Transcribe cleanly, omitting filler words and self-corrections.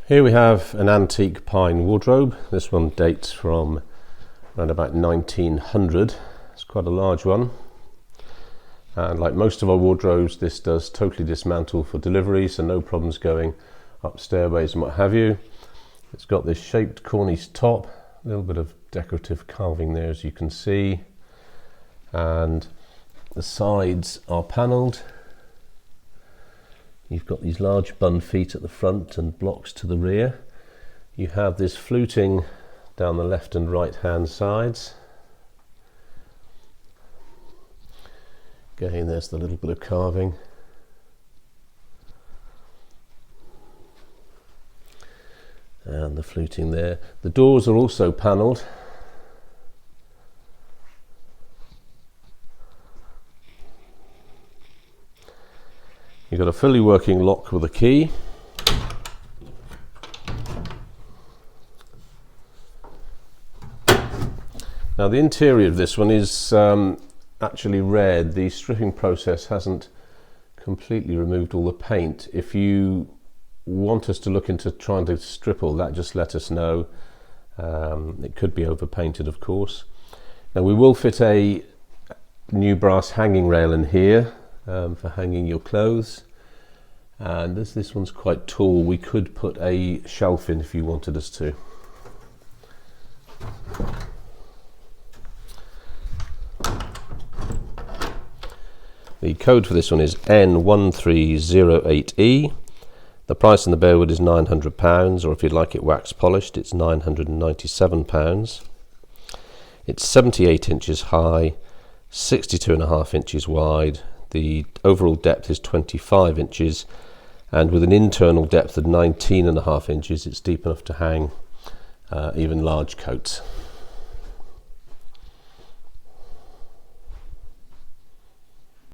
Here we have an antique pine wardrobe. This one dates from around about 1900. It's quite a large one. And like most of our wardrobes, this does totally dismantle for delivery, so no problems going up stairways and what have you. It's got this shaped cornice top, a little bit of decorative carving there as you can see. And the sides are panelled. You've got these large bun feet at the front and blocks to the rear. You have this fluting down the left and right hand sides. Again, there's the little bit of carving. And the fluting there. The doors are also panelled. You've got a fully working lock with a key. Now the interior of this one is actually red. The stripping process hasn't completely removed all the paint. If you want us to look into trying to strip all that, just let us know. It could be overpainted, of course. Now we will fit a new brass hanging rail in here for hanging your clothes, and as this one's quite tall, we could put a shelf in if you wanted us to. The code for this one is N1308E. The price on the barewood is £900, or if you'd like it wax polished, it's £997. It's 78 inches high, 62.5 inches wide. The overall depth is 25 inches, and with an internal depth of 19.5 inches, it's deep enough to hang even large coats.